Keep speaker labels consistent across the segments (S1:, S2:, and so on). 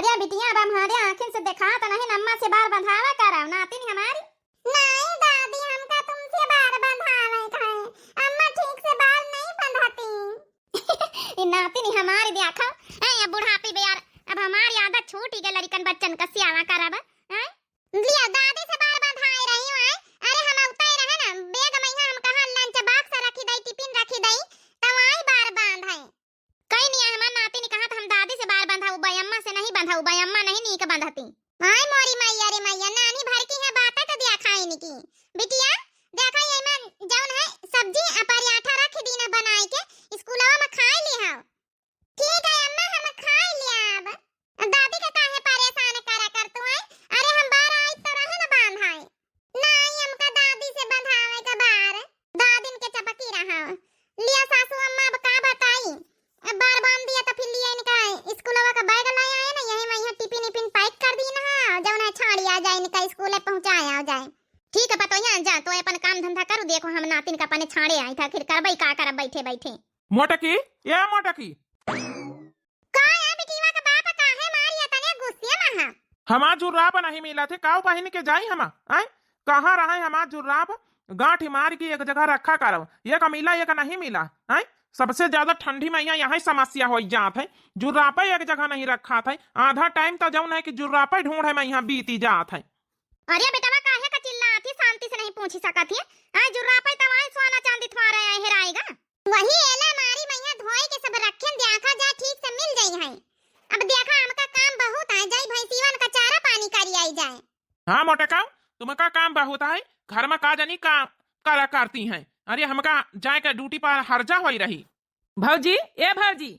S1: अरे बिटिया अब हमारे आंखें से देखा तो नहीं अम्मा से बार बंधावा कराओ नातिन हमारी।
S2: नहीं दादी हमका तुमसे बार बंधावे है, अम्मा ठीक से बाल नहीं बंधाती।
S1: ये नातिन हमारी देखा है ये बुढ़ापी बे यार, अब हमारी आदत छूट गई लड़कन बच्चन का सियावा कराबा हैं।
S2: लिया दादी से बाल बंधाई रही हूं। अरे हम उताई रहे ना बैग में हम कहां लंच बॉक्स रखी दई टिफिन रखी दई तब आई बार बांधाई।
S1: कहीं नहीं हमार नातिन ने कहा था हम दादी से बार बंधाऊ भाई अम्मा से नहीं बंधाऊ भाई अम्मा नहीं नी के बंधाती।
S2: हाय मोरी मैया रे मैया नानी भर की है बात तो दिया खाई नी की बिटिया देखा ये में जौन है सब्जी पराठा रख दी ना बनाई के स्कूलवा में खाई ली हां। ठीक है अम्मा हम खाई लिया। अब दादी का काहे परेशान करा कर तू है। अरे हम बार आई तो रहे ना बांधाई नहीं हमका दादी से बंधावे का बार दादी के चपकी रहा लिया सासू अम्मा अब का बताई। अब बार बांध दिया तो फिर लिया इनका स्कूलवा का बैग लाया है ना यही में यहाँ टिफिन पैक कर दी ना जब ना छाड़ी आ जाए इनका स्कूल पहुंचाया जाए।
S1: ठीक है पतो यहाँ जा तो अपन काम धंधा करो देखो हम नातिन का अपने छाड़े आई था फिर करबई का करब बैठे बैठे।
S3: मोटकी या मोटकी
S2: का है बिटिया का बाप काहे मारिया तने गुस्से में है।
S3: हमा जुर्राब नहीं मिला थे काऊ पहन के जाई हमा आए कहाँ रहा हमा जुर्राब गांठ मार के एक जगह रखा करो ये का मिला ये का नहीं मिला आए सबसे ज्यादा ठंडी में यहाँ समस्या हो जात है। जुर्रापा एक जगह नहीं रखा था आधा टाइम तो जौन है कि जुर्रापा ढूंढे में यहाँ बीती जात है।
S1: अरे बेटा काहे का चिल्लाती शांति से नहीं पूछी सकत है आ जुर्रापा तवाई सोना चांदी तुम्हारा हेराएगा
S2: वही एला मारी मैया धोई के सब रखें देखा जा ठीक से मिल जाई है। अब देखा हमका काम बहुत है जाई भैंसीवन का चारा पानी करी आई जाए।
S3: हाँ मोटका तुम्हारा काम बहुत है घर में का जानी का करा करती हैं। अरे हमका जाए के ड्यूटी पर हर्जा हो रही भौजी ए भौजी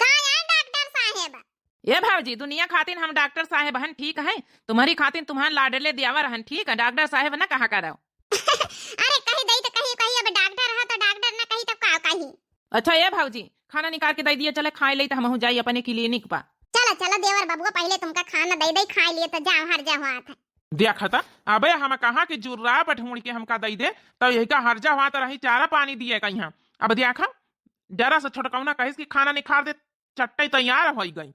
S2: का है डॉक्टर साहब
S3: ये भौजी दुनिया खातिन हम डॉक्टर साहेब हन ठीक है तुम्हारी खातिन तुम्हारे लाडले दियावर हन ठीक है डॉक्टर साहेब ना कहा करो।
S2: अरे कही दई तो कही अब डॉक्टर है तो डॉक्टर ना कही तो का कही।
S3: अच्छा ये भौजी खाना निकाल के दे दिए चले खाए ले तो हम जाई अपने क्लिनिक पर।
S2: चलो चलो देवर बबुआ पहले तुमका खाना दे खा लिए तो जाओ हर जा हुआ था।
S3: देखा था अबे हम कहा कि जुर्राब ढूंढ के हमका दे दे तो यही का हर्जा हुआ तो रही चारा पानी दिए का यहाँ। अब देखा जरा से छोटकौना कहिस कि खाना निखार दे चट्टे तैयार हो गई।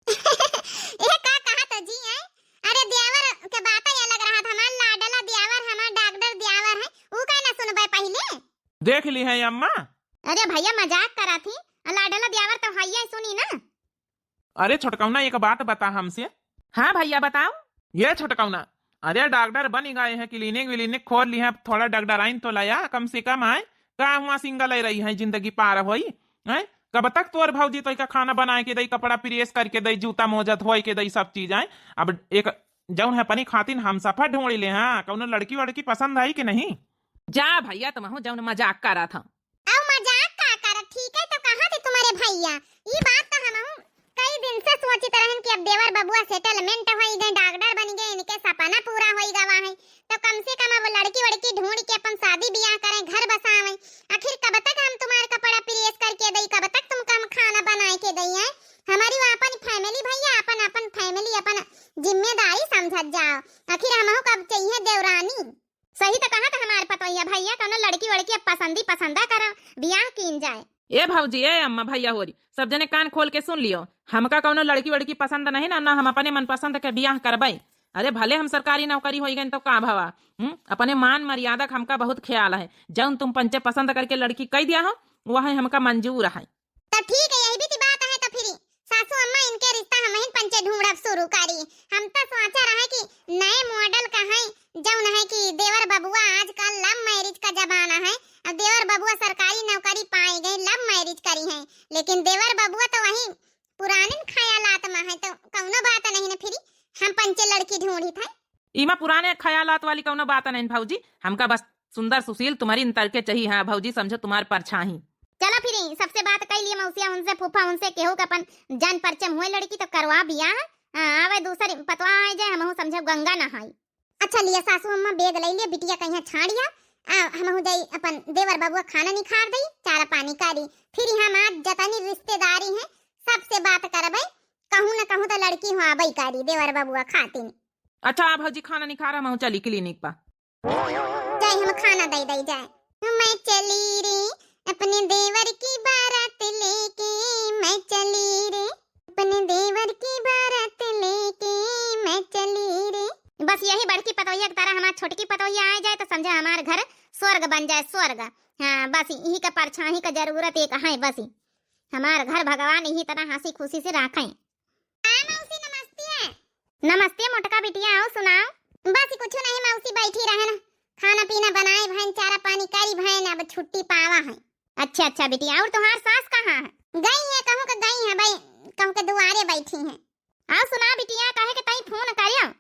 S2: ये का कहा तो जी है। अरे देवर के बात ही अलग रहा था हमार लाडला देवर हमार डॉक्टर देवर है ऊ का ना सुनबे पहले
S3: देख ली है अम्मा।
S1: अरे भैया मजाक करा थी लाडला दियावर तो भैया सुनी ना।
S3: अरे छोटकौना एक बात बता हमसे। हाँ भैया बताओ। ये छोटकौना अरे डॉक्टर बन गए हैं क्लिनिक विलिनिक खोल ली है थोड़ा डॉक्टर आइन तो लाया कम से कम आए का हुआ सिंगल ले रही है जिंदगी पार हुई है कब तक तोर भौजी तो का खाना बनाए के दई कपड़ा प्रेस करके दई जूता मोजा धोए के दई सब चीज आए। अब एक जौन है अपनी खातिन हम सफर ढूंढ ले हाँ कौन लड़की वड़की पसंद आई कि नहीं। जा भैया तुम जौन मजाक कर रहा था।
S2: अब मजाक का कर ठीक है तो कहां थे तुम्हारे भैया ये बात तो हम कई दिन से सोचते रहन कि अब देवर बबुआ सेटलमेंट होई गए डॉक्टर बन गए इनके सपना पूरा होई गवा है तो कम से कम अब लड़की वड़की ढूंढ के अपन शादी ब्याह करें घर बसावे। आखिर कब तक हम तुम्हारे कपड़ा प्रेस करके दई कब तक तुमका हम खाना बनाए के दई है। हमारी अपन फैमिली भैया अपन फैमिली अपन जिम्मेदारी समझत जाओ। आखिर हमहु कब चाहिए देवरानी।
S1: सही तो कहा था हमारे पतोइया भैया कौन लड़की वड़की पसंदी पसंदा करा ब्याह कीन जाए।
S3: ए भौजी ए अम्मा भैया होरी सब जने कान खोल के सुन लियो हमका कौनो लड़की वड़की पसंद नहीं ना हम अपने मन पसंद के ब्याह करबई। अरे भले हम सरकारी नौकरी हो गए तो का भवा अपने मान मर्यादा का हमका बहुत ख्याल है जौन तुम पंचे पसंद करके लड़की कह दिया हो वह हमका मंजूर है।
S2: तो ठीक है यही भी बात है तो फिर सासू अम्मा इनके रिश्ता हम ही पंचे ढूंढब शुरू करी। हम तो सोचा रहे कि नए मॉडल का है जौन है कि देवर बबुआ आजकल लव मैरिज का जमाना है। अब देवर बबुआ सरकारी नौकरी पाए गए लव मैरिज करी है लेकिन देवर बबुआ तो वही पुराने ख्यालात में है तो कौनो बात नहीं ना फिर हम पंचे लड़की ढूंढी था।
S3: इमा पुराने ख्यालात वाली कौनो बात नहीं भौजी हमका बस सुंदर सुशील तुम्हारी इंतर के चाहिए है भौजी समझो तुम्हारे परछाई।
S1: चलो फिर सबसे बात कर लिए मौसिया उनसे फूफा उनसे केहू का अपन जान परचम हुए लड़की तो करवा बियाह आवे दूसरी पतवा आ जाए हम समझो गंगा नहाई।
S2: अच्छा लिया सासू अम्मा बेग ले लिया बिटिया कहीं छाड़िया हम हो जाई अपन देवर बबुआ खाना निखार दई चारा पानी करी फिर हम आज जतनी रिश्तेदारी है सबसे बात करबे कहूं ना कहूं तो लड़की हो आबई करी देवर बबुआ खातिन।
S3: अच्छा भौजी खाना निखार हम चली क्लिनिक पर
S2: जाए हम खाना दई दई जाए। मैं चली रे अपने देवर की बारात लेके मैं चली रे अपने देवर की बारात ले
S1: बस यही बड़की पतोहिया की तरह हमार छोटकी पतोहिया आ जाए तो समझे हमार घर स्वर्ग बन जाए, स्वर्ग। हाँ बस यही का परछाई का जरूरत एक है, बस हमार घर भगवान यही तरह हंसी खुशी से रखें।
S2: मौसी नमस्ते।
S1: नमस्ते मोटका बिटिया, आओ सुनाओ।
S2: बस कुछ नहीं मौसी, बैठी रहे ना, खाना पीना बनाए भैन, चारा पानी करी भैन, अब छुट्टी पावा है।
S1: अच्छा अच्छा बिटिया, और तुम्हार सास कहाँ है?
S2: गई है, कहूँ के गई है भाई, कहूँ के दुआरे बैठी है।
S1: आओ सुना बिटिया, कहे के तई फोन करियो।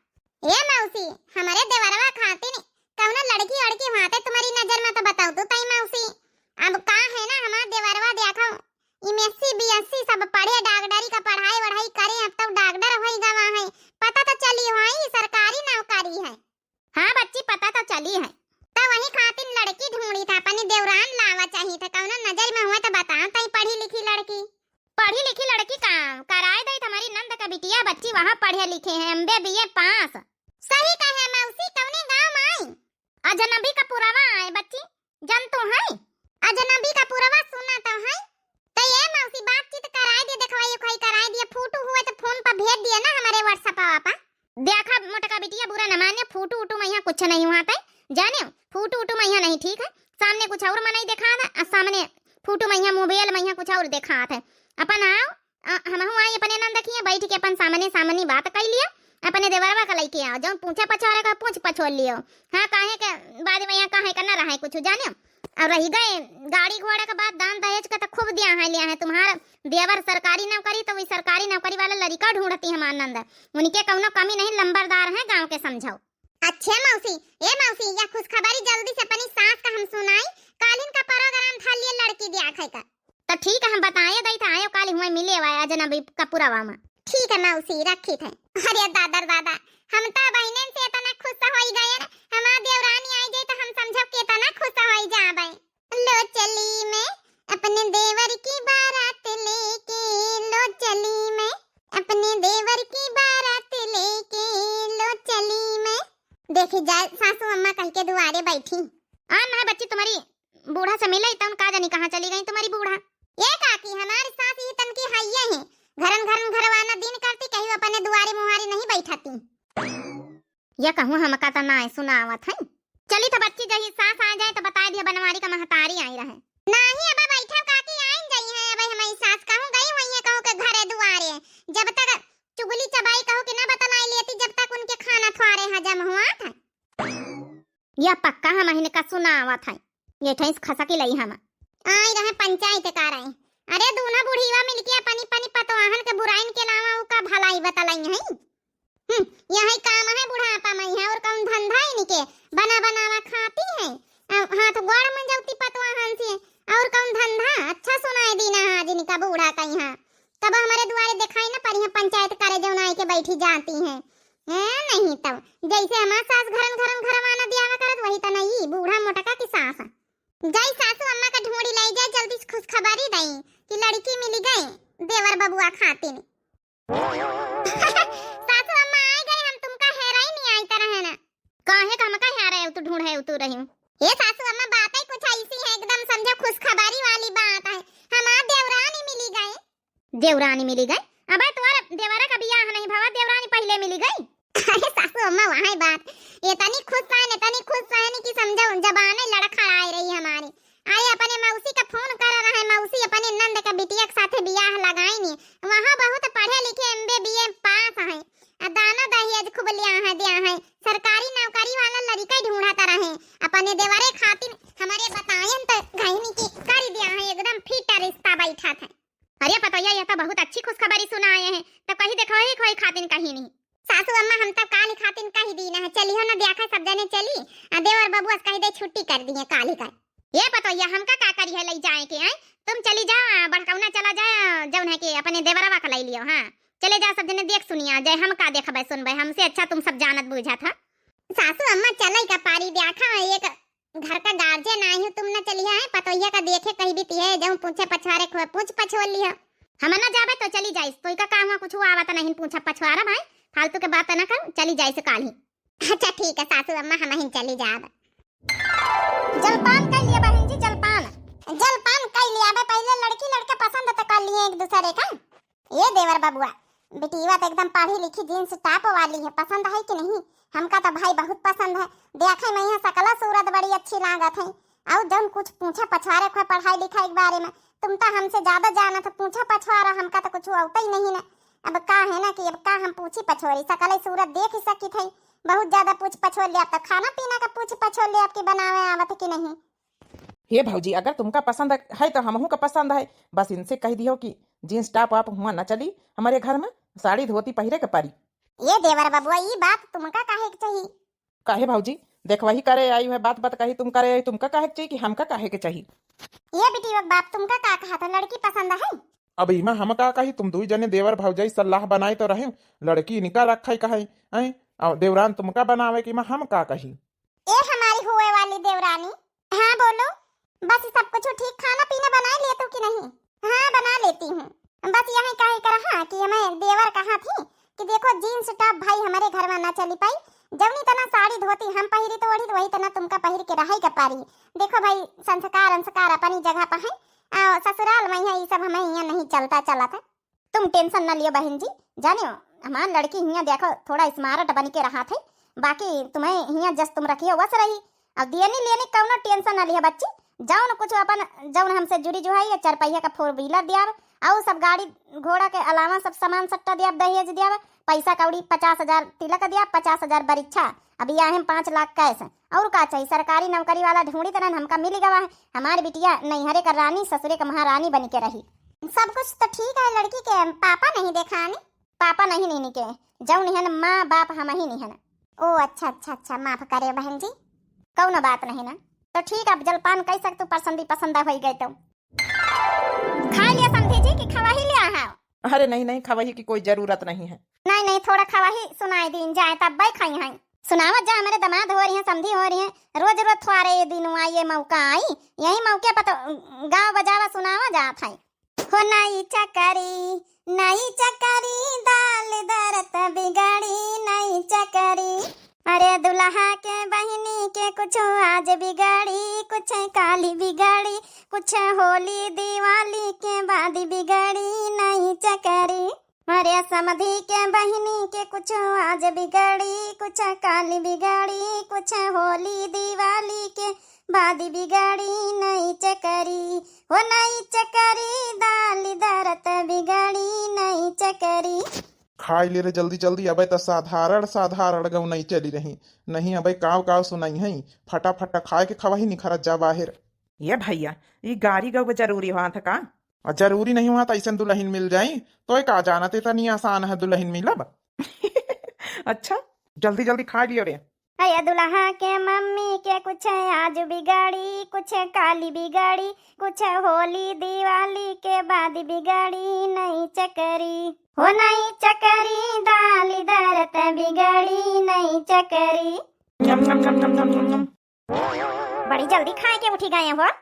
S2: ए मौसी, हमारे देवरवा खातिर कहूँ ना लड़की लड़की वाते तुम्हारी नजर में तो बताओ तो तई मौसी। अब का है ना, हमारा देवरवा देखो एमएससी बीएससी सब पढ़े, डॉक्टरी का पढ़ाई वढ़ाई करे, अब तक डॉक्टर होई गवा है, पता तो चली है सरकारी नौकरी है।
S1: हाँ बच्ची पता तो चली है।
S2: तो वही खातिर लड़की ढूंढी था, अपनी देवरान लावा चाहिए था, कहूँ ना नजर में हुआ तो बताओ तई पढ़ी लिखी लड़की।
S1: पढ़ी लिखी लड़की काम कराए दे तुम्हारी नंद का बिटिया, बच्ची वहाँ पढ़े लिखे हैं, एमबीए बीए पास।
S2: सही कहे मौसी, कौने गांव में आई?
S1: अजनबी का पुरावा आए बच्ची, जन तो है
S2: अजनबी का पुरावा सुना तो है। तो ये मौसी बातचीत कराए दिए, दिखवाइए कोई कराए दिए, फोटो हुए तो फोन पर भेज दिया ना हमारे व्हाट्सएप पर।
S1: देखा मोटका बिटिया, बुरा न मानिए, फोटो उटू में यहाँ कुछ नहीं हुआ था, जाने फोटो उटू में यहाँ नहीं, ठीक है, सामने कुछ और में नहीं देखा था, सामने फोटो में यहाँ मोबाइल में यहाँ कुछ और देखा था। अपन आओ हम आई अपने नंद की बैठ के अपन सामने सामने बात कर लिया, अपने देवरवा का लेके आओ, जो पूछा पछाड़े का पूछ पछोड़ लियो। हाँ काहे के बाद में यहाँ काहे करना रहा है कुछ जाने। और रही गए गाड़ी घोड़ा का बात, दान दहेज का तो खूब दिया है तुम्हारा देवर सरकारी नौकरी, तो वही सरकारी नौकरी वाला लड़का ढूंढती है हमार नंद, उनके कौनो कमी नहीं, लंबरदार है गाँव के, समझाओ।
S2: अच्छा मौसी, ये मौसी या खुशखबरी जल्दी से अपनी सास का हम सुनाई, कालिन का प्रोग्राम था लिए लड़की दिया है का।
S1: तो ठीक है हम बताए दई था, आयो काली हुए मिले हुआ अजनबी का पुरावा में।
S2: ठीक है मौसी, रखी थे। अरे दादा दादा, हम तो बहनन से इतना खुश हो गए ना, हमार देवरानी आई जाए तो हम समझो के इतना खुश हो जाबे। लो चली मैं अपने देवर की बारात लेके, लो चली मैं अपने देवर की बारात लेके, लो चली मैं। देखी जाए सासू अम्मा कह के दुआरे बैठी।
S1: आन है बच्ची तुम्हारी बूढ़ा से मिले तो का जानी कहाँ चली गई तुम्हारी बूढ़ा।
S2: ये काकी हमारी सास ही तन की हैया है, घरन घरवाना दिन करती, कहीं अपने दुआरे मुहारी नहीं बैठाती।
S1: या कहूँ हम का ना सुनावत है। चली तो बच्ची जही सास आ जाए तो बता दिया बनवारी का महतारी आई रहे।
S2: नहीं अब बैठा काकी आइन गई है, अब हमारी सास कहूँ गई हुई है, कहूँ के घरे दुआरे, जब तक चुगली चबाई कहूँ कि ना बतलाई लेती, जब तक उनके खाना थोड़े हजम हुआ था।
S1: या पक्का हम महीने का सुनावत है, ये ठैस खसा की लई हम
S2: आई रहे पंचायत का रहे। अरे दूना बुढ़ीवा मिलके अपनी पनी पतवाहन के बुराइन के लावा का भलाई बतलाई है। यही काम है बुढ़ापा में है, और कौन धंधा है निके बना बनावा खाती है, हाथ गोड़ में जौती पतवाहन से, और कौन धंधा। अच्छा सुनाई दीना आज निका बूढ़ा का यहाँ, तब हमारे दुआरे दिखाई ना पर यहाँ पंचायत करे जो नाई के बैठी जाती है। नहीं तब जैसे हमारा सास घरन घरवाना दिया करत, वही तो नहीं बूढ़ा मोटका की सास जय सासू अम्मा का ढूंढी लाई जाए, जल्दी से खुशखबरी दई कि लड़की मिल गई देवर बबुआ खातिर। सासू अम्मा आ गए, हम तुमका हेराई नहीं आई तरह है ना।
S1: काहे का हम का हेरा है, तू ढूंढे तू रही।
S2: ये सासू अम्मा बातें कुछ ऐसी है, एकदम समझो खुशखबरी वाली बात है, हमार देवरानी मिली गए।
S1: देवरानी मिली गई? अबे तुम्हारा देवरा का बियाह नहीं भवा, देवरानी पहले मिली गई।
S2: अरे सासू अम्मा वही बात, इतनी खुश है कि समझो जबाने लड़खड़ाई रही हमारी। अरे अपने मौसी का फोन कर रहा है, मौसी अपने नंद का बिटिया के साथे बियाह लगाई नहीं, वहाँ बहुत पढ़े लिखे एमबीए बीए पास है, दाना दहेज खूब लिया है, सरकारी नौकरी वाला लड़का ढूंढता रहे, अपने देवरे खातिर हमारे बतायन तो घायनी की कर दिया है, एकदम फिट रिश्ता बैठा था।
S1: अरे पतोया यह तो बहुत अच्छी खुशखबरी सुनाए हैं, तो कहीं देखो ही कोई खातिन कहीं नहीं।
S2: सासू अम्मा हम तब काली खातिन कही दीना है, चली हो ना देखा सब जने चली, देवर बबुआ कही दे छुट्टी कर दी है काली का।
S1: ये पतोया हम का करी है ले जाए के, तुम चली जाओ बड़कौना चला जाओ, जौन है कि अपने देवरवा का ले लियो। हाँ चले जाओ सब जने देख सुनिया जय, हम का देखबे सुनबे, हमसे अच्छा तुम सब जानत बुझा था।
S2: सासू अम्मा चले का पारी देखा, एक घर का गार्जियन आई हो, तुम न चली है पतोया का देखे कही भी है, जब पूछे पछवारे को पूछ पछोड़ लिया।
S1: हम ना जाबे तो चली जाइस, तो का काम कुछ आवत नहीं पूछा पछवारा भाई, फालतू के बात ना कर, चली जाइस काली।
S2: अच्छा ठीक है सासू अम्मा हम ही चली जाब।
S1: जलपान कर लिया बहन जी, जलपान
S2: कर लिया, पहले लड़की लड़का पसंद तो कर लिए एक दूसरे का। ये देवर बबुआ बेटीवा तो एकदम पढ़ी लिखी जीन्स टॉप वाली है, पसंद है कि नहीं? हमका तो भाई बहुत पसंद है। देखे मैं यहाँ सकला सूरत बड़ी अच्छी लागत है। और जब कुछ पूछा पछवारे को पढ़ाई लिखाई के बारे में, तुम तो हमसे ज्यादा जाना था, पूछा पछवारा हमका तो कुछ आता ही नहीं ना। अब का है ना कि अब का हम पूछी पछोरी, सकल सूरत देख ही सकी थी। बहुत ज्यादा पूछ पछोर लिया, तो खाना पीना का पूछ पछोर लिया आपके बनावे आवत कि नहीं?
S4: हे भौजी, अगर तुमका पसंद है तो हमहू का पसंद है। बस इनसे कह दियो कि जींस टॉप आप हुआ न चली, हमारे घर में साड़ी धोती पहिरे के पारी।
S2: ये देवर बबुआ, ये बात तुमका काहे के चाहिए?
S4: काहे भौजी, देख वही करे आई है, बात बात कही तुम करे आई, तुमका काहे के चाहिए कि हमका काहे के चाहिए?
S2: ये बेटी बाप तुमका का कहा था, लड़की पसंद है?
S3: अब इमा हम का कही, तुम दुई जने देवर भौजाई सलाह बनाए तो रहे, लड़की निका रखा कहे हैं और देवरान तुमका बनावे कि हम का कही?
S2: ए हमारी हुए वाली देवरानी, हाँ बोलो। बस सब कुछ ठीक, खाना पीना बना लिए तो कि नहीं? हाँ बना लेती हूँ। बस यही कहे कर हाँ कि मैं देवर कहा थी कि देखो जीन्स टॉप भाई हमारे घर में ना चली पाई, जवनी तना साड़ी धोती हम पहिरी तो ओढ़ी, वही तना तुमका पहिर के रही का पारी। देखो भाई संस्कार अंस्कार अपनी जगह पर है, ससुराल में ये सब हमें यहाँ नहीं चलता चला था। तुम टेंशन न लियो बहन जी, जानियो हमारी लड़की यहाँ देखो थोड़ा स्मार्ट बन के रहा थे, बाकी तुम्हें यहाँ जस तुम रखियो वस रही। अब देनी लेनी कौनो टेंशन न लिया बच्ची, जाओ न कुछ अपन जौन हमसे जुड़ी जुहाई 4 पहिया का 4 व्हीलर दिया, और सब गाड़ी घोड़ा के अलावा सब सामान सट्टा दिया, दहेज दिया, पैसा कौड़ी 50,000 तिलक दिया, 50,000 बरीक्षा, अभी यहाँ 5 लाख कैश। और का चाहिए? सरकारी नौकरी वाला ढूंढी तरह हमका मिल गवा है। हमारी बिटिया नैहरे का रानी ससुरे का महारानी बन के रही। सब कुछ तो ठीक है, लड़की के पापा नहीं देखा ने?
S1: पापा नहीं नहीं के जौन है माँ बाप हम ही नहीं है ना।
S2: ओ अच्छा अच्छा अच्छा, माफ करे बहन जी।
S1: कौन बात नहीं ना, तो ठीक, अब जलपान कह सकते पसंद हो गए तो खा लिया समझी जी कि खवा ही लिया है?
S4: अरे नहीं नहीं, खवाही की कोई जरूरत नहीं है।
S1: नहीं थोड़ा खवा ही सुनाई दिन जाए तब भाई खाई हैं। सुनावत जा, हमारे दामाद हो रही हैं, समधी हो रही हैं, रोज रोज थोड़े दिन आइए मौका आई, यही मौके पर तो गाँव बजावा सुनावा जात है। हो नई चकरी दाल दरत बिगड़ी नई चकरी, अरे दुल्हा के बहनी के कुछ आज बिगड़ी, कुछ काली बिगड़ी, कुछ होली दिवाली के बाद बिगड़ी नई चकरी, अरे समधी के बहनी के कुछ आज बिगड़ी, कुछ काली बिगड़ी, कुछ होली दिवाली के बाद बिगड़ी नई चकरी, हो नई चकरी दाल दरत बिगड़ी नई चकरी।
S3: खाई ले रे जल्दी जल्दी, अबे तो साधारण गौ नहीं चली रही, नहीं अबे काव सुनाई है, फटाफट खाए के खवा ही निखरत जा बाहर।
S4: ये भैया, ये गाड़ी गौ जरूरी हुआ था का?
S3: और जरूरी नहीं हुआ तो ऐसा दुल्हन मिल जाई तो का जाना ते तनी आसान है दुल्हन मिलब।
S4: अच्छा जल्दी जल्दी खा लियो रे।
S1: अया दुल्हा के मम्मी के कुछ आज बिगड़ी, कुछ काली बिगड़ी, कुछ होली दिवाली के बाद बिगड़ी नई चकरी, हो नई चकरी दाल दरत बिगड़ी नई चकरी।
S4: नम नम नम नम नम नम नम।
S1: बड़ी जल्दी खा के उठी गए हो।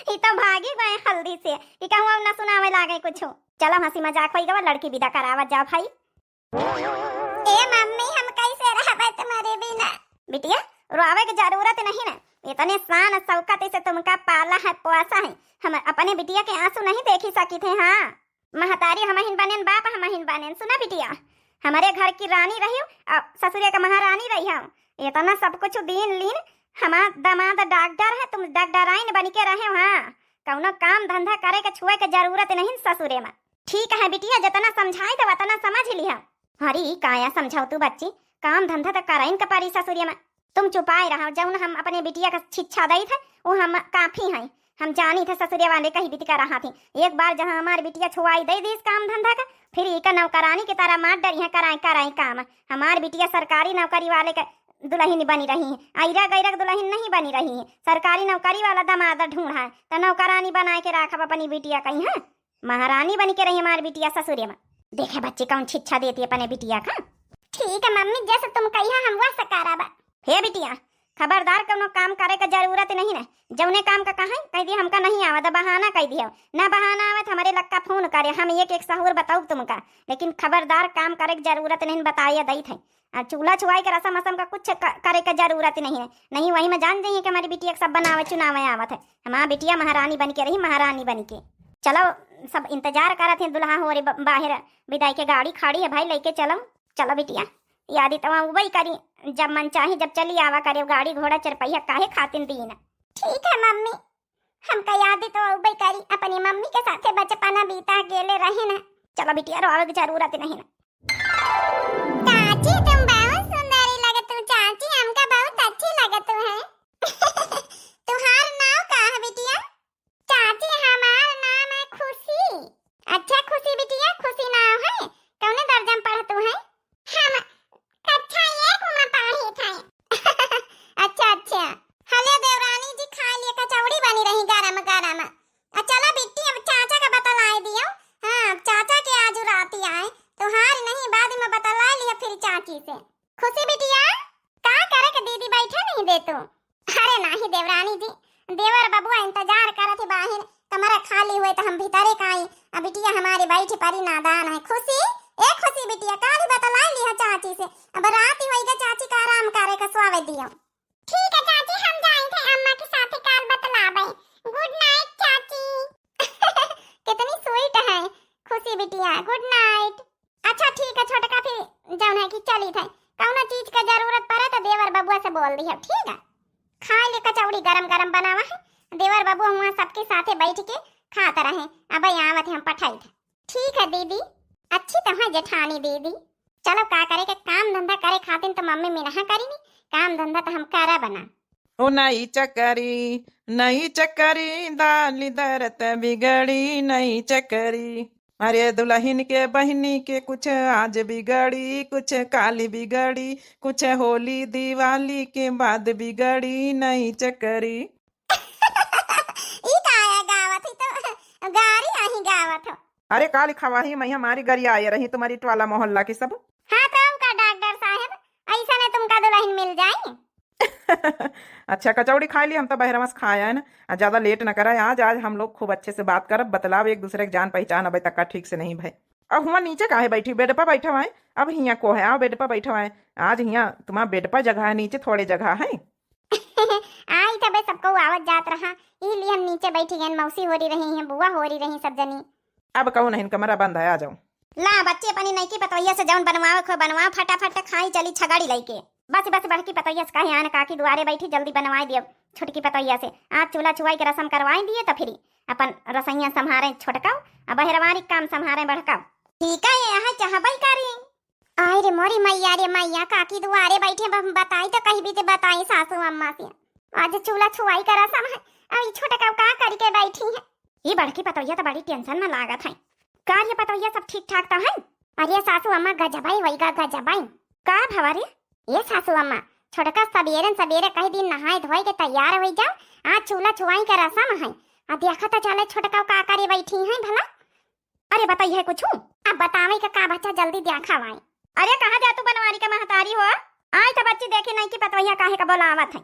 S1: ये तो भागी गए हल्दी से कि कहूँ अब न सुनावे लागे कुछ। चलो हंसी मजाक होई गवा, लड़की विदा करावत जा भाई।
S2: ए मम्मी हम कैसे रहबे तुम्हारे बिना?
S1: बिटिया रोवे की जरूरत नहीं ना, इतने शान शौकत से तुमका पाला है पोसा है, हम अपने बिटिया के आंसू नहीं देखी सकी थे। हाँ महतारी हमहिन बनेन, बाप हमहिन बनेन। सुना बिटिया, हमारे घर की रानी रही और ससुरे का महारानी रही हो, इतना सब कुछ दीन लीन। हमारा दामाद डॉक्टर है, तुम डॉक्टराइन बन के रहे हो। हाँ कौनो काम धंधा करे के छुए के जरूरत नहीं ससुरे में। ठीक है बिटिया, जितना समझाई तो उतना समझ लिया। हरी काया समझाओ तू बच्ची, काम धंधा तो कराइन का पारी ससुरिया में। तुम चुपाए रहो, जब हम अपने बिटिया का शिक्षा दई थे वो हम काफी हैं। हम जानी थे ससुरिया वाले कहीं बीती कर रहा थी। एक बार जहाँ हमारी बिटिया छुआई दे दी इस काम धंधा का, फिर एक नौकरानी की तरह मार डरी है कराई काम। हमारी बिटिया सरकारी नौकरी वाले का दुल्हन बनी रही है, आयरा गैरक दुल्हन नहीं बनी रही है। सरकारी नौकरी वाला दामाद ढूंढा है तो नौकरानी बना के रखा अपनी बिटिया कहीं है, महारानी बन के रही हमारी बिटिया ससुरे में। देखे बच्ची कौन शिक्षा देती है अपने बिटिया का।
S2: ठीक है मम्मी, जैसे तुम कहिया हम वैसा कराबा।
S1: हे बिटिया खबरदार, कोनो काम करे का जरूरत नहीं ना। जौने काम का कहा कह दिया हमका नहीं आवत, बहाना कह दिया ना, बहाना आवत हमारे लक्का फोन करे, हम एक सहूर बताऊ तुमका। लेकिन खबरदार काम करे की जरूरत नहीं, बताइए दई थे। चूल्हा छुआई के रसम असम का कुछ करे का जरूरत नहीं है। नहीं वही में जान जाइए कि हमारी बिटिया सब बनावे चुनावे आवत है। हमारा बिटिया महारानी बन के रही, महारानी बन के। चलो सब इंतजार करत हैं दुल्हा हो रे बाहर विदाई के गाड़ी खड़ी है भाई लेके चलो चलो बिटिया यादी तो वही करी जब मन चाहे जब चली आवा करे गाड़ी घोड़ा चरपैया काहे खातिन दीन।
S2: ठीक है मम्मी, हमका याद तो उबई करी अपनी मम्मी के साथे बचपना बीता गेले रहे ना।
S1: चलो बिटिया रोवे की जरूरत नहीं ना।
S2: चाची तुम बहुत सुंदरी लगत हो चाची, हमका बहुत अच्छी लगत है। तुम्हार नाम का है बिटिया? चाची हमार नाम है खुशी। अच्छा खुशी बिटिया, खुशी नाम है। कौने दर्जा में पढ़त है? हम कक्षा 1 में पढ़ी थे। अच्छा अच्छा। हले देवरानी जी खा लिए कचौड़ी बनी रही गरम गरम। चलो बिट्टी अब चाचा का बतलाए दियो। हाँ चाचा के आज रात आए तो हार नहीं बाद में बतला लिया फिर चाची से। खुशी बिटिया का करे के दीदी बैठे नहीं दे तू? अरे नहीं देवरानी जी, देवर बबुआ इंतजार करत है बाहर, कमरा खाली हुए तो हम भीतरे का आई। अब बिटिया हमारी बैठी परी नादान है। खुशी ए खुशी बिटिया काली बतला लिया चाची से, अब रात ही होई चाची का आराम करे का स्वावे दियो। ठीक है चाची, हम जाए थे अम्मा के साथ काल बतलावे। गुड नाइट चाची। कितनी स्वीट है खुशी बिटिया, गुड नाइट। अच्छा ठीक है छोटका, फिर जौन है कि चली थे कौनो चीज का जरूरत पड़े तो देवर बबुआ से बोल दी है। ठीक है खा ले कचौड़ी गरम गरम बनावा है, देवर बबुआ वहाँ सबके साथे बैठ के खाते रहे। अब आवत हम पठाई थे। ठीक है दीदी, अच्छी तरह जेठानी दीदी। चलो का करे के काम धंधा करे खातिर तो मम्मी मिनहा करी नहीं, काम धंधा तो हम करा बना।
S4: ओ नई चक्करी दाली दरत बिगड़ी नई चक्करी। अरे दुल्हन के बहनी के कुछ आज बिगड़ी, कुछ काली बिगड़ी, कुछ होली दिवाली के बाद बिगड़ी नई चक्करी।
S2: ई काया गावत ही तो गारी आही गावत हो।
S4: अरे काली खवाही मैं हमारी गरी आए रही तुम्हारी टवाला मोहल्ला की सब।
S2: हाँ तो का डॉक्टर साहब ऐसा ने तुमका दुल्हन मिल जाए।
S4: अच्छा कचौड़ी खा ली, हम तो बहरमस खाया है ना। ज्यादा लेट न करा आज हम लोग खूब अच्छे से बात करब, बतलाव एक दूसरे की जान पहचान अभी तक का ठीक से नहीं भाई। अब हुआ नीचे काहे बैठी, बेड पर बैठा हुआ है। अब हिया को है आओ बेड पर बैठा हुआ है। आज हिया तुम्हारा बेड पर जगह है, नीचे थोड़ी जगह है।
S2: आई तबे सबको आवत जात रहा, इसलिए हम नीचे बैठी गए। मौसी हो रही है, बुआ हो रही सब जनी।
S4: अब कहो नहीं कमरा बंद है, आ जाओ।
S1: ला बच्चे अपनी नई की पतोहिया से जौन बनवावे खो बनवा, फटाफट खाई चली छगाड़ी लेके। बस बस बड़की पतोहिया से कहे आने काकी दुआरे बैठी जल्दी बनवाई दियो। छोटकी पतोहिया से आज चूल्हा छुआई के रसम करवाई दिए तो फिर अपन रसैया संभारे छोटकाओ, अब बहरवारी काम संभारे बड़काओ। ठीक है यहाँ चाहबई करी।
S2: आई रे मोरी मैया रे मैया, काकी दुआरे बैठे बताई तो कहीं भी तो बताई सासू अम्मा से आज चूल्हा छुआई का रसम है। अब छोटका का करके बैठी है।
S1: ये बड़की पतोहिया तो बड़ी टेंशन में लागत है। कार्य पतोहिया सब ठीक ठाक तो है?
S2: अरे सासू अम्मा गजबाई वहीगा गजबाई।
S1: का भवारी
S2: ये सासू अम्मा छोटका सवेरे कई दिन नहाए धोए के तैयार हो जाओ, आज चूल्हा छुआई का रसम है। अब देखा तो चले छोटका का करे बैठी है भला।
S1: अरे बताइए कुछ
S2: अब बतावे का बच्चा जल्दी दिखावाए।
S1: अरे कहाँ जा तू बनवारी का महतारी हो? आज तो बच्चे देखे नहीं कि पतोहिया काहे का बोलावत है।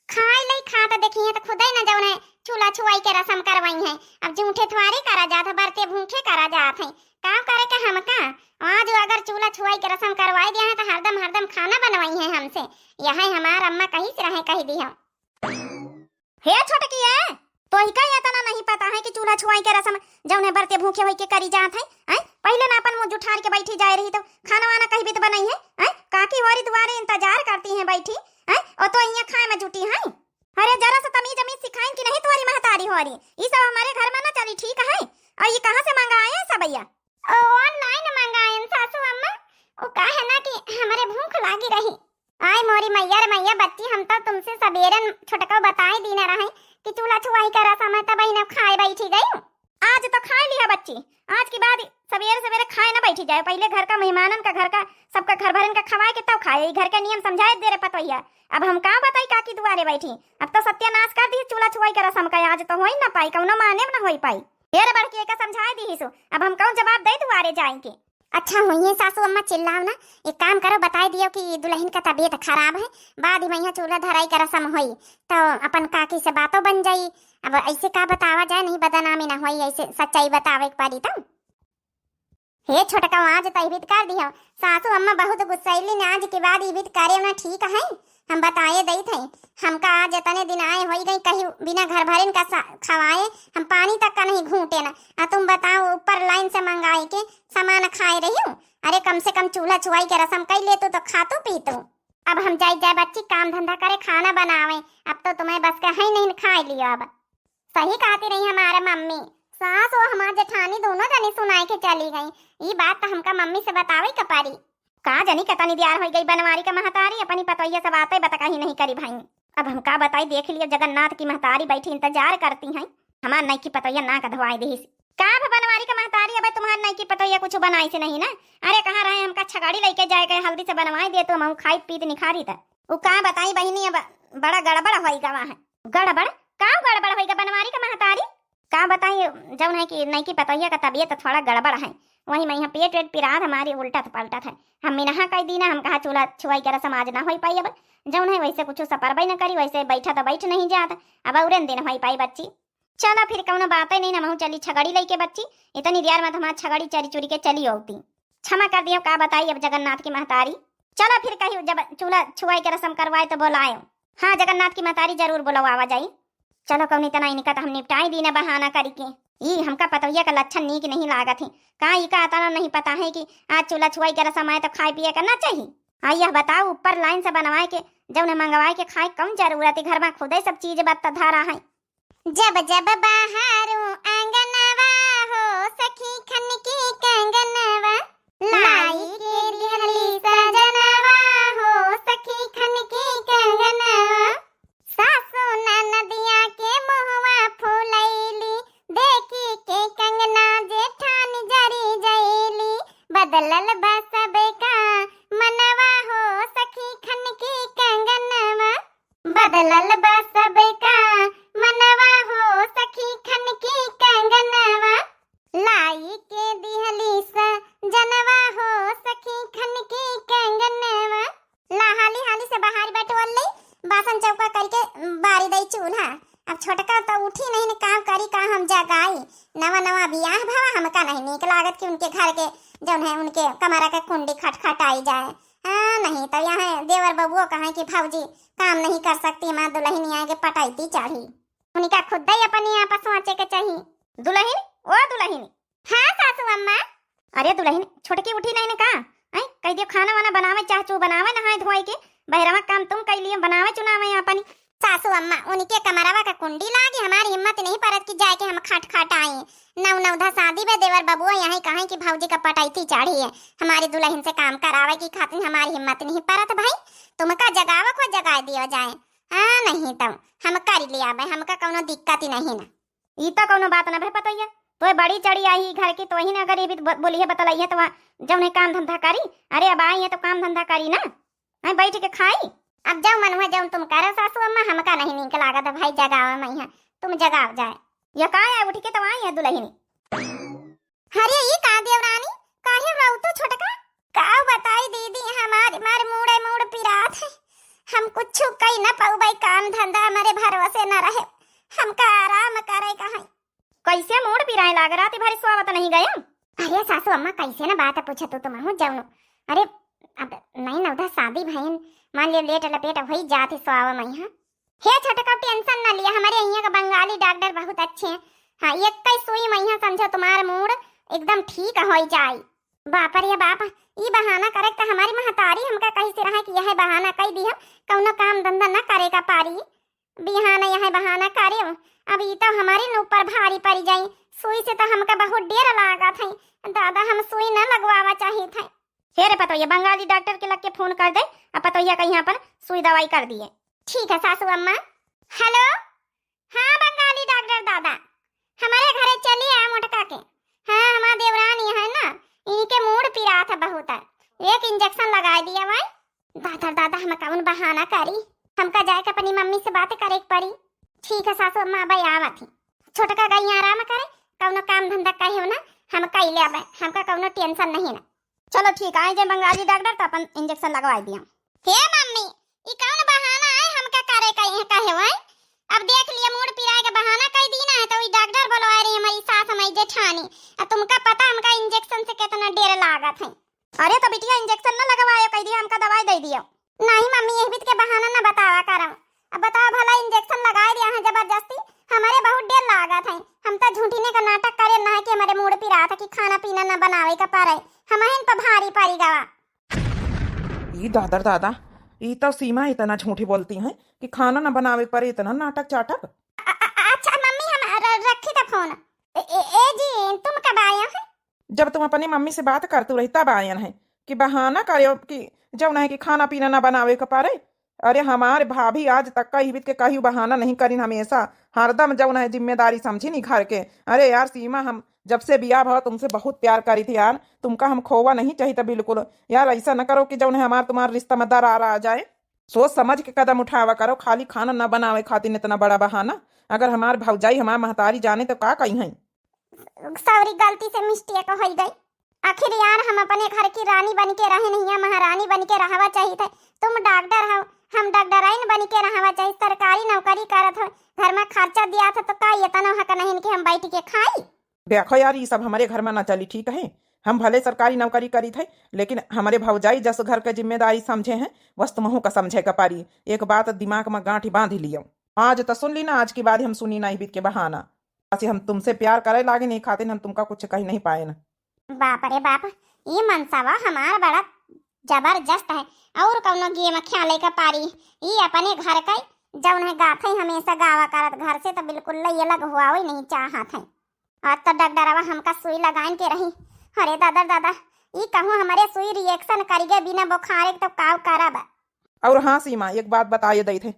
S2: खाए ले खा तो देखी है तो खुद ही न जौन है चूल्हा छुआई के रसम करवाई है। अब जूठे थवारे करा जात है, बरते भूखे करा जात है। काम करे का हमका आज अगर चूल्हा छुआई के रसम करवाई दिया है तो हरदम खाना बनवाई है हमसे। यह हमार अम्मा कहीं से रहे कही दी है।
S1: हे छोटकी है तो ही का इतना नहीं पता है कि चूल्हा छुआई के रसम जौन है बरते भूखे होई के करी जात है। पहले ना अपन मुंह जुठार के बैठी जाए रही तो खाना वाना कहीं भी तो बनाई है। काकी होरी दुआरे इंतजार करती है बैठी है और तो यहाँ खाए में जुटी है। अरे जरा सा तमीज सिखाएं कि नहीं तुम्हारी महतारी हो रही। ये सब हमारे घर में ना चली ठीक है। और ये कहाँ से मंगाए हैं सब भैया?
S2: ऑनलाइन मंगाए सासू अम्मा। वो का है ना कि हमारे भूख लागी रही। आई मोरी मैया रे मैया बच्ची, हम तो तुमसे सवेरे छोटका बताए दी ना रहे कि चूल्हा छुआई का रसम है, तब ना खाए बैठी गई।
S1: आज तो खाए लिया बच्ची, आज के बाद सवेरे खाए ना बैठी जाए। पहले घर का मेहमानन का घर का सबका घर भरन का खवाए के तब खाए। घर का नियम समझाए दे रे पतोहिया। अब हम कहाँ बताई काकी दुआरे बैठी। अब तो सत्यानाश कर दी चूल्हा छुआई का रसम का। आज तो हो ही ना पाई, कौनो माने ना हो पाई। हेरे बड़की का समझाए दी सो। अब हम कौन जवाब दे दुआरे जाएंगे।
S2: अच्छा हुई है सासू अम्मा, चिल्लाओ ना। एक काम करो बताई दियो कि दुल्हन का तबीयत खराब है, बाद में यहाँ चूल्हा धराई का रसम हुई तो अपन काकी से बातों बन जाई। अब ऐसे का बतावा जाए, नहीं बदनामी ना होई, ऐसे सच्चाई बतावे के पारी तो। हे छोटका आज तो इबित कर दियो। सासू अम्मा बहुत गुस्सैली ने आज के बाद इबित करे ना ठीक है। हम बताए दई थे हमका आज इतने दिन आए हो गई कहीं बिना घर भरन का खवाए हम पानी तक का नहीं घूटे ना। तुम बताओ ऊपर लाइन से मंगाई के सामान खाए रही हूँ। अरे कम से कम चूल्हा छुआई के रसम कई ले तो खातू पीतू। अब हम जाए बच्ची काम धंधा करे खाना बनावे। अब तो तुम्हें बस का है नहीं खाए लियो। अब सही कहती रही हमारे मम्मी सास और हमारे जेठानी दोनों जनी सुनाई के चली गई। ये बात तो हमका मम्मी से बतावे कपारी का जनी कतनी दियार हो गई बनवारी का महतारी अपनी पतोइया सब आते बता ही नहीं करी भाई। अब हम का बताई देख लियो जगन्नाथ की महतारी बैठी इंतजार करती हैं हमार नई की पतोइया ना का धवाई दे का बनवारी का महतारी। अब तुम्हारी नई की पतोइया कुछ बनाई से नहीं ना। अरे कहाँ रहे हमका छगाड़ी लेके जाए गए हल्दी से बनवाई दे तो हम खाई पीत निखारी था वो का बताई बहनी। अब बड़ा गड़बड़ होगा वहाँ गड़बड़ का गड़बड़ होगा बनवारी का महतारी का बताई। जब है कि नई की पतोइया का तबीयत थोड़ा गड़बड़ है वही मैं यहाँ पेट वेट पिरात हमारी उल्टा पलटा है। हम मिनहा कह दी ना हम कहा चूल्हा छुआई के रसम आज ना हो पाई। अब जौन है वैसे कुछ सपरबई न करी वैसे बैठा तो बैठ नहीं जाता। अब और दिन हो पाई बच्ची। चलो फिर कौन बात नहीं ना महू चली छगड़ी लेके बच्ची इतनी देर में हमारा छगड़ी चरी चुरी के चली होती। क्षमा कर दियो का बताई अब जगन्नाथ की महतारी। चलो फिर कही जब चूल्हा छुआई के रसम करवाए तो बोलाए। हाँ जगन्नाथ की महतारी जरूर बोलो आवा जाई। चलो कौन इतना इनका तो हम निपटाई दी ना बहाना करके। ये हमका पतोइया का लक्षण नीक नहीं लागत है का का इतना नहीं पता है कि आज चूल्हा छुआई के रसम आए तो खाए पिए करना चाहिए। आइए बताओ ऊपर लाइन से बनवाए के जब ने मंगवाए के खाए कौन जरूरत है घर में खुद ही सब चीज बात धारा है। जब जब बाहरों आंगनवा हो सखी खन की कंगनवा लाई के दिहली सजनवा हो सखी खन की कंगनवा सासू ननदिया के मुहवा फुलैली देखी के कंगना जेठानी जरी जैली बदलल बा सबे का मनवा हो सखी खन की कंगनवा बदलल बा सबे का मनवा हो सखी खन की कंगनवा लाई के दिहली सा जनवा हो सखी खन की कंगनवा हाली हाली से बाहर बैठवली बासन चौका करके बारी दई चूल्हा। अब छोटका तो उठी नहीं न काम करी का हम जगाई। नवा नवा बियाह भवा हमका नहीं नीक लागत कि उनके घर के जौन है उनके कमरा के कुंडी खटखटाई जाए। नहीं तो यहाँ देवर बबुओ कहा कि भौजी काम नहीं कर सकती माँ दुल्हन आगे पटाईती चढ़ी उनका खुद ही अपनी यहाँ पर सोचे के चाहिए।
S1: दुल्हन ओ दुल्हन।
S2: हाँ सासू अम्मा।
S1: अरे दुल्हन छोटकी उठी नहीं ना का कह दियो खाना वाना बनावे चाह चू बनावे नहाए धोए के बहरवा काम तुम कह लियो बनावे चुनावे अपनी।
S2: सासू अम्मा उनके कमरवा का कुंडी लागी हमारी हिम्मत नहीं परत कि जाके हम खट आए। नवधा शादी में देवर बबुआ यहाँ कहा कि भौजी का पटाईती चढ़ी है हमारी दुल्हन से काम करावे की खातिर हमारी हिम्मत नहीं परत भाई। तुमका जगावे को जगा दियो जाए। नहीं तो हम कर लिया भाई हमका कोनो दिक्कत ही नहीं ना।
S1: ई तो कोनो बात ना भाई पतोइया तो बड़ी चढ़ी आई घर की तो वही ना अगर ये भी बोली है बतलाई है तो जब नहीं काम धंधा करी। अरे अब आई है तो काम धंधा करी ना बैठ के खाई।
S2: अब जाओ मन हुआ जाओ तुम करो सासू अम्मा हमका नहीं नीक लागत भाई जगाओ मैया तुम जगाओ जाए।
S1: या का है उठ के तो आई है दुल्हन।
S2: अरे ये का देवरानी काहे रहू तो छोटका का बताई दीदी हमारे मार मूड पिरात है। हम कुछ कई ना पाऊ भाई काम धंधा हमारे भरोसे न रहे हमका आराम करे कहां।
S1: कैसे मूड पिराए लाग रहा भारी स्वागत नहीं गया।
S2: अरे सासू अम्मा कैसे ना बात पूछा तो तुम हो जाओ। अरे अब नहीं ना उधर शादी भाई मान लियो लेट लपेट हो जाती स्वाव में यहाँ। हे छोटका टेंशन ना लिया हमारे यहाँ का बंगाली डॉक्टर बहुत अच्छे हैं। हाँ एक कई सुई में यहाँ समझो तुम्हारा मूड एकदम ठीक हो जाए। बाप रे बाप ये बहाना करे तो हमारी महतारी हमका कही से रहा कि यह बहाना कही दी कौनो काम धंधा न करेगा पारी बिहाना यह बहाना करे। अब ये तो हमारे ऊपर भारी पड़ी जाई। सुई से तो हमका बहुत डेर लगा था दादा हम सुई न लगवावा चाहिए था।
S1: हे रे पतोइया बंगाली डॉक्टर के लग के फोन कर दे अब पतोइया का यहाँ पर सुई दवाई कर दिए।
S2: ठीक है सासू अम्मा। हेलो हाँ बंगाली डॉक्टर दादा हमारे घरे चलिए मोटका के। हाँ हमारा देवरानी है ना इनके मूड पिरा था बहुत एक इंजेक्शन लगा दिया भाई। दादा हम कौन बहाना करी हमका जाके अपनी मम्मी से बातें करे पड़ी। ठीक है सासू अम्मा भाई आवा थी छोटका का यहाँ आराम करे कौनो काम धंधा कहे ना हम कह ले हमका कौनो टेंशन नहीं ना।
S1: चलो ठीक है जे बंगाली डॉक्टर तो अपन इंजेक्शन लगवा दिया।
S2: हे मम्मी ये कौन बहाना है हमका करे कहे भाई। अब देख लिया मूड पिराए का बहाना कह दी ना है तो डॉक्टर बोलवा रही हमारी सास हमारी जेठानी। अब तुमका पता हमका इंजेक्शन से कितना देर लागत है।
S1: अरे तो बिटिया इंजेक्शन न लगवायो कह दिया हमका दवाई दे दियो।
S2: नहीं मम्मी यही बीत के बहाना ना बतावा करम। अब बताओ भला इंजेक्शन लगाए दिया है जबरदस्ती, हमारे बहुत डर लागा था। हम तो झूठीने का नाटक करे ना है कि हमारे मूड पे रहा था कि खाना पीना ना बनावे का पारे, हम इन पर भारी पड़ी गवा।
S4: ई दादर दादा, ई तो सीमा इतना झूठी बोलती हैं कि खाना न बनावे पर इतना नाटक चाटक।
S2: अच्छा मम्मी हम रखी था फोन। ए जी तुम कब आए हैं?
S4: जब तुम अपनी मम्मी से बात करती रही तब आयन है कि बहाना करे कि जब नहीं कि खाना पीना ना बनावे का पारे। अरे हमारे भाभी आज तक का ही बीत के कहीं बहाना नहीं करीन, हमेशा हरदम जब है जिम्मेदारी समझी नहीं घर के। अरे यार सीमा, हम जब से बिया भाव तुमसे बहुत प्यार करी थी यार, तुमका हम खोवा नहीं चाहिए था बिल्कुल। यार ऐसा न करो कि जब है हमारा तुम्हारा रिश्ता में दरार आ जाए। सोच समझ के कदम उठावा करो, खाली खाना न बनावे खातिर इतना बड़ा बहाना। अगर हमारे भौजाई हमारे महतारी जाने तो का कही है।
S2: सॉरी गलती से मिस्टेक हो गई। आखिर यार हम अपने घर की रानी बन के रहे नहीं, महारानी बन के रहवा चाहिए थे। तुम डॉक्टर हो, हम डॉक्टराइन बन के रहवा चाहिए। सरकारी नौकरी करत हो, घर में खर्चा दिया था तो का ये तना हक नहीं कि हम बैठ के खाई।
S4: देखो यार ये सब हमारे घर में ना चली, ठीक है। हम भले सरकारी नौकरी करी थे लेकिन हमारे भौजाई जस घर के जिम्मेदारी समझे हैं बस तुमहू का समझे का पारी। एक बात दिमाग में गांठी बांध लियो, आज तो सुन ली ना, आज की बात हम सुनी नहीं बीत के बहाना। ऐसे हम तुमसे प्यार करे लागे नहीं खाते हम तुमका कुछ कहीं नहीं पाए ना।
S2: बाप रे बाप, ये मनसावा हमारा बड़ा जबरदस्त है। और कौनो गेम खेले का पारी, ये अपने घर का जब उन्हें गाथे हमेशा गावा करत, घर से तो बिल्कुल ये अलग हुआ ही नहीं चाहत है। आज तो डॉक्टरवा हमका सुई लगाइन के रही। अरे दादा दादा, ये कहूँ हमारे सुई रिएक्शन करिए बिना बुखारे तो काव करब।
S4: और हाँ सीमा, एक बात बताए दई थे,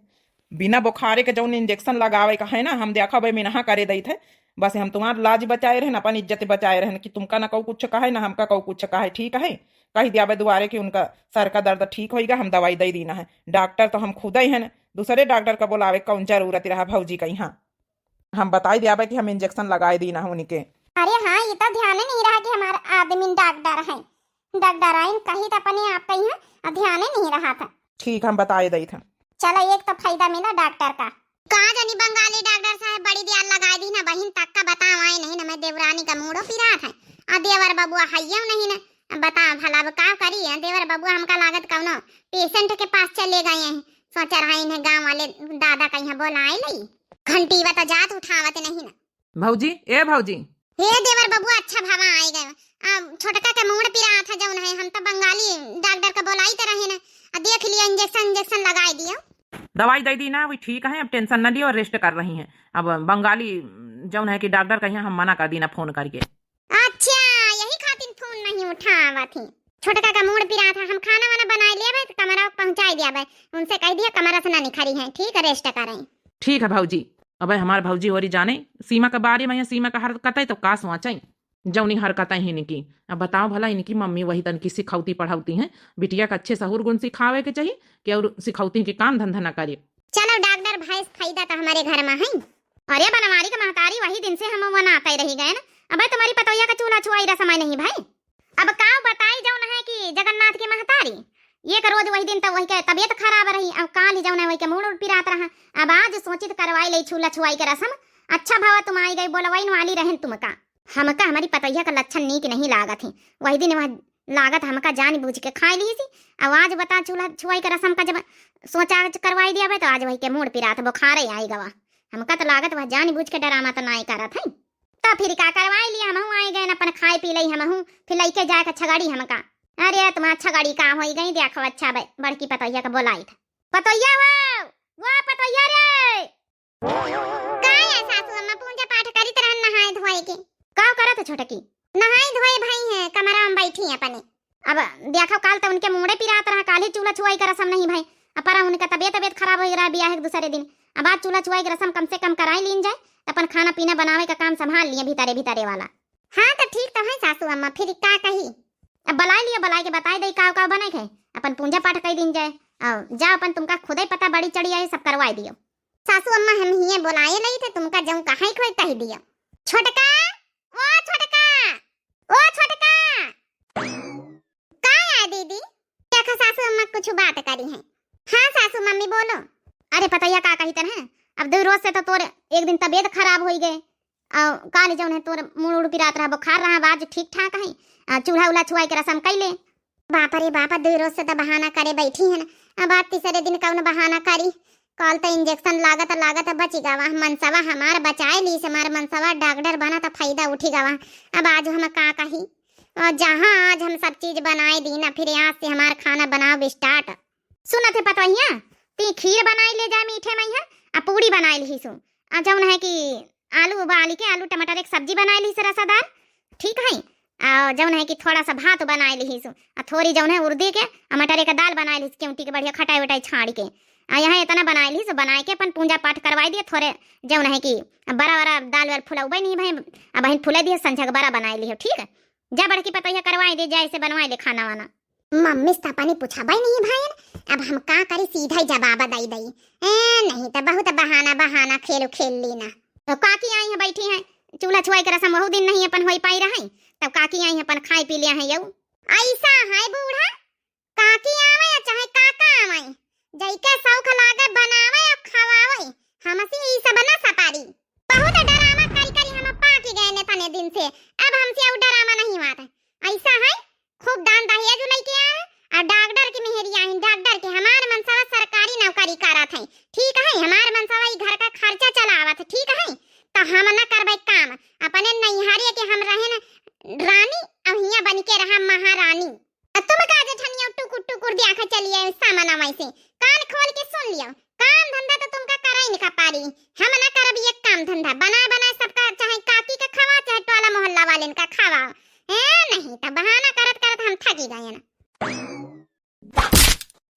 S4: बिना बुखारे के जौन इंजेक्शन लगावे का है ना, हम देखा भाई मिनहा करे दई थे। बस हम तुम्हारा लाज बचाए रहे, अपन इज्जत बचाए रहे कि तुमका ना कहू कुछ कहा है ना हमका कहू कुछ कहा है, ठीक है। कही दिया दुआरे कि उनका सर का दर्द ठीक होगा, हम दवाई दे देना है। डॉक्टर तो हम खुद ही हैं, दूसरे डॉक्टर का बोलावे कौन जरूरत रहा भौजी का। यहाँ हम बताई दिया कि हम इंजेक्शन लगाए देना है उनके।
S2: अरे हाँ, ये तो ध्यान नहीं रहा कि हमारा आदमी डॉक्टर है। डॉक्टराइन कही तो अपने आप कही है, ध्यान नहीं रहा था।
S4: ठीक हम बताए दई थे।
S2: चलो एक तो फायदा मिला डॉक्टर का।
S1: कहा जानी बंगाली डॉक्टर साहब बड़ी ध्यान लगा दी ना, बहन तक का बताओ आए नहीं ना, मैं देवरानी का मूडो पिरा था। देवर बबुआ हइयो नहीं ना, बता भला का करी है। देवर बबुआ हमका लागत कौनो पेशेंट के पास चले गए हैं, सोचा रहा इन्हें गांव वाले दादा का यहाँ बोलाए लई, घंटी बता जात उठावत नहीं ना।
S4: भौजी ए भौजी,
S1: हे देवर बबुआ अच्छा भावा आए गए। छोटका के मूड पिरा था जौन है, हम तो बंगाली डॉक्टर का बोलाई तो रहे ना, देख लिया इंजेक्शन लगाए दिया,
S4: दवाई दे दी ना, वही ठीक है। अब टेंशन न लियो, रेस्ट कर रही हैं। अब बंगाली जौन है कि डॉक्टर का यहाँ हम मना कर दी ना फोन करके।
S1: अच्छा यही खातिर फोन नहीं उठावा थी। छोटका का मूड पिरा था, हम खाना वाना बनाए लिया तो कमरा पहुंचाई दिया भाई, उनसे कह दिया कमरा से ना निखरी है, ठीक है रेस्ट करें।
S4: ठीक है भौजी। अब हमारे भौजी हो रही जाने सीमा के बारे में, सीमा का हरकत है तो का सोचा जौनी हरकत ही इनकी। अब बताओ भला इनकी मम्मी वही तन की सिखौती पढ़ाती हैं, बिटिया का अच्छे सहूर गुण सिखावे के चाहिए कि और सिखौती के काम धंधा न करे।
S1: चलो डॉक्टर भैंस फायदा तो हमारे घर में है। अरे बनवारी का महतारी वही दिन से हम मनाते ही रही गए ना। अब तुम्हारी पतोया का चूल्हा छुआई रहा समय नहीं भाई। अब का बताई जौन है कि जगन्नाथ की महतारी ये का रोज वही दिन तो वही के तबियत खराब रही, अब काल ही जौन है वही के मूड पिरात रहा। अब आज सोचित करवाई ले चूल्हा छुआई के रसम। अच्छा भावा तुम आई गई, बोलवाई वाली रहन तुमका। हमका हमारी पतोया का लक्षण नीक नहीं लागत थी, वही दिन वह लागत हमका जान बूझ के खा ली थी। आवाज बता चूल्हा छुआई का रसम का जब सोचा करवाई दिया तो आज वही के मूड पिरात बुखार आई गवा। हमका तो लागत वह जान बूझ के डरामा तो नहीं करत है। तो फिर का करवाई लिया, हमहू आई गए अपन खाए पी लई, हमहू फिर लइके जाए का छगाड़ी हमका। अरे तुम्हारा छगाड़ी का हो गई देखो। अच्छा भाई बड़की पतोया का बोलाई था, पतोया वो पतोया रे का है सासू अम्मा पूजा पाठ करी तरह नहाए धोए के का करत छोटकी। नहाए धोए भाई है कमरा में बैठी है अपने। अब देखो काल तो उनके मुंडे पिरात रहा, काल ही चूल्हा छुआई का रसम नहीं भाई। अपरा उनका तबियत खराब हो रहा बियाह के दूसरे दिन। अब आज चूल्हा छुआई का रसम कम से कम कराई लीन जाए, अपन खाना पीना बनावे का काम संभाल लिए भीतरे भीतरे वाला। हाँ तो ठीक तो है सासू अम्मा, फिर का कही। अब बुलाई लियो, बुलाई के बताई दई का बने के अपन पूजा पाठ कर दिन जाए। जा अपन तुमका खुद ही पता बड़ी चढ़ी आई सब करवाई दियो। सासू अम्मा हम ही बुलाए नहीं थे, तुमका जऊं कहा ही खोई कही दियो। छोटका ओ छोटका ओ छोटका का है दीदी। देखो सासू अम्मा कुछ बात करी है। हाँ सासू मम्मी बोलो। अरे पतैया का कही तरह, अब 2 रोज से तो तोर एक दिन तबियत खराब हो गए, काल जौन है तोर मुड़ उड़ पिरात रहा, बुखार रहा, बाज ठीक ठाक है, चूल्हा उल्हा छुआई के रसम कैले। बाप रे बाप 2 रोज से तो बहाना करे बैठी है ना।
S2: अब आज तीसरे दिन कौन बहाना करी। कल तो इंजेक्शन लागत बची गवा। मनसवा हमार बचाए ली से हमार मनसवा डॉक्टर बना तो फायदा उठी गवा। अब आज हम का कही, और जहाँ आज हम सब चीज बनाए दी ना, फिर आज से हमार खाना बनाओ स्टार्ट। सुनत है पतोहिया, ती खीर बनाई ले जाए मीठे में आ पूरी बनाई ली सो, आ जौन है कि आलू उबाल के आलू टमाटर एक सब्जी बनाई ली से रसादार, ठीक है। और जौन है कि थोड़ा सा भात बनाई ली सो, आ थोड़ी जौन है उर्दी के मटर का दाल बनाई ली क्योंकि बढ़िया खटाई वटाई छाड़ के आ यहाँ इतना बनाई ली सो, बनाए के अपन पूजा पाठ करवाई दिए। थोड़े जौन है कि बड़ा बड़ा दाल वाल फुलाऊ नहीं भाई, अब बहन फुले दिए संझा बड़ा बनाई ली हो, ठीक है। जा बड़की पतोहिया करवाई दे, जैसे बनवाई दे खाना वाना। मम्मी से पानी पूछा भाई नहीं भाई, अब हम का करी, सीधा ही जवाब दई दई। नहीं तो बहुत बहाना खेल ली ना। तो काकी आई है बैठी है, चूल्हा छुआई के रसम बहुत दिन नहीं अपन हो पाई रही, तब काकी आई है अपन खाई पी लिया है। यू ऐसा है बूढ़ा, काकी आवे या चाहे काका आवे, जइके शौक लागे बनावे और खवावे, हमसे ई सब ना सपारी। बहुत डरामा करी हम पाकी गए ने तने दिन से, अब हमसे और डरामा नहीं होता। ऐसा है खूब दान दहेज लेके आए और डॉक्टर की मेहरी आई, डॉक्टर के हमार मनसवा सरकारी नौकरी करत है, ठीक है। हमार मनसवा ई घर का खर्चा चलावत, ठीक है। तो हम न करबै काम अपने नैहरे के, हम रहे न रानी और हिया बन के रहा महारानी। तुम का जेठनिया टुकुर दिया खा चलिए सामना वैसे कान खोल के सुन लियो, काम धंधा तो तुमका कराई नहीं पारी, हम ना करब ये काम धंधा। बना सबका, चाहे काकी का खवा चाहे टोला मोहल्ला वाले का खवा, नहीं तो बहाना करत हम थकी गए ना।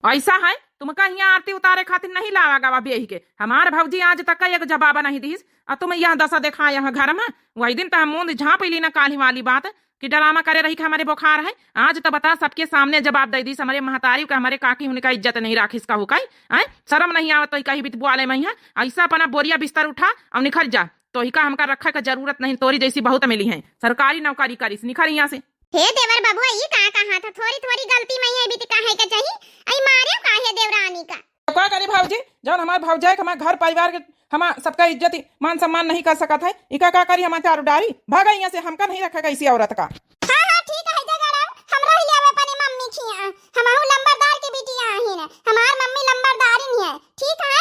S4: ऐसा है तुमका यहाँ आरती उतारे खातिर नहीं लावा गवा बेही के, हमार भौजी आज तक का एक जवाब नहीं दीस, और तुम यह दशा देखा यहाँ घर में। वही दिन तो हम मुंह झाँप ली ना काली वाली बात कि डरामा करे रही कि हमारे बुखार है, आज तो बता सबके सामने जवाब दे दी। हमारे महतारी का हमारे काकी उनका इज्जत नहीं राखी, इसका हुकाई है शर्म नहीं आवत तो कहीं बितबुआ ले मैं ऐसा अपना बोरिया बिस्तर उठा और निखर जा, तो ही का हमका रखा का जरूरत नहीं, तोरी जैसी बहुत मिली है सरकारी नौकरी करी निखर यहाँ से।
S2: हे देवर बबुआ, ये का कहा था, थोड़ी गलती मैं है बीत काहे के चाहिए, आई मारे काहे देवरानी का।
S4: क्या करी भाजी, जब हमारे भौजाई हमारे घर परिवार के हम सबका इज्जत मान सम्मान नहीं कर सकत है, इका का करी हमारे चारों डारी भागा यहाँ से, हमका नहीं रखा इसी औरत का।
S2: हाँ ठीक है जगड़ा, हमरा ही आवे अपनी मम्मी खिया, हमहु लंबरदार के बिटिया आही ने, हमार मम्मी लंबरदारी नहीं है, ठीक है।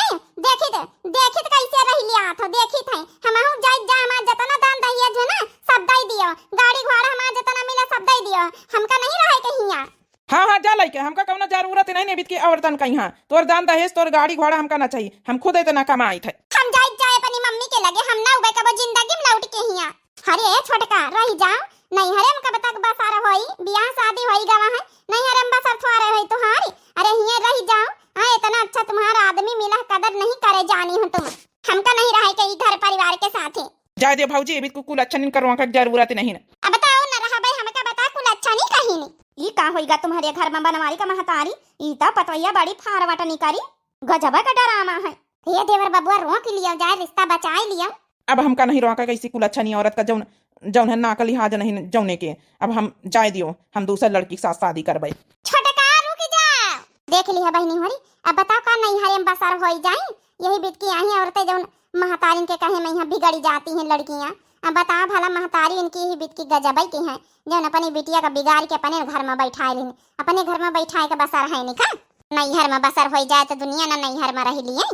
S2: देखित कैसे रह लिया था, देखित है हमहु जाई जा, हमार जतना दान दहेज है ना सब दई दियो, गाड़ी घोड़ा हमार जतना मिला सब दई दियो, हमका नहीं रहे कहिया।
S4: हाँ जा लइके, हमका कौनो जरूरत नहीं है बीत के औरतन का, यहाँ तोर दान दहेज तोर गाड़ी घोड़ा हमका ना चाहिए, हम खुद इतना कमाई थे।
S2: हम जाए अपनी मम्मी के लगे, हम ना उबे कबो जिंदगी में लौट के हिया। अरे छोटका रह जाओ, नहीं हरे हम कब तक बसार होई, बियाह शादी होई गवा है, नहीं हरे हम बसार थोड़े होई तुम्हारी, अरे हिया रह जाओ। हाँ इतना अच्छा तुम्हारा आदमी मिला, कदर नहीं करे जानी हो तुम, हमका नहीं रहे के घर परिवार के साथ ही।
S4: जा दे भाजी, अभी कुल अच्छा नहीं करवा का जरूरत नहीं है।
S2: अब बताओ न रहा भाई, हमका बता कुल अच्छा नहीं कहीं नहीं। ई का होईगा तुम्हारे घर में बनवारी का महतारी, ई ता पतोहिया बड़ी फारवट नहीं करी, गजबा का डरामा है। हे देवर बबुआ रोक लिया जाए, रिश्ता बचाई लिया।
S4: अब हमका नहीं रोका कैसी कुल अच्छा नहीं औरत का, जौन है ना का लिहाज नहीं जौने के, अब हम जाए दियो, हम दूसरे लड़की के साथ शादी करबे।
S2: छोटका रुक जा, देख लिया बहनी हरी, अब बताओ का नहीं हरे हम बसार होई जाए, यही बीत की आई औरतें जौन महतारी के कहे में यहाँ बिगड़ी जाती हैं लड़कियां। अब बताओ भला महतारी इनकी ही बीत की गजबई की है, जौन अपनी बिटिया का बिगाड़ के अपने घर में बैठाए ली, अपने घर में बैठाए के बसर है निका, नैहर में बसर हो जाए तो दुनिया ना नैहर में रह लिए।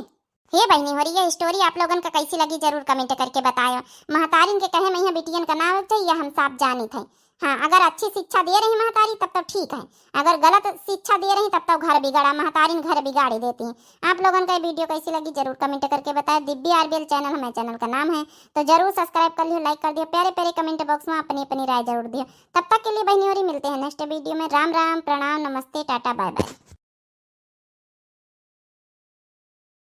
S2: हे बहनी हो रही ये स्टोरी आप लोगन का कैसी लगी जरूर कमेंट करके बताओ। महतारी के कहे में यहाँ बिटियन का नाम चाहिए हम साफ जानी थे। हाँ अगर अच्छी शिक्षा दे रही महतारी तब तो ठीक है, अगर गलत शिक्षा दे रही तब तो घर बिगाड़ा, महतारी घर बिगाड़ी देती हैं। आप लोगों का वीडियो कैसी लगी जरूर कमेंट करके बताएं। दिव्य आरबीएल चैनल हमारे चैनल का नाम है, तो जरूर सब्सक्राइब कर लियो, लाइक कर दियो, प्यारे प्यारे कमेंट बॉक्स में अपनी राय जरूर दियो। तब तक के लिए बहनी होरी मिलते हैं नेक्स्ट वीडियो में। राम राम, प्रणाम, नमस्ते, टाटा, बाय बाय।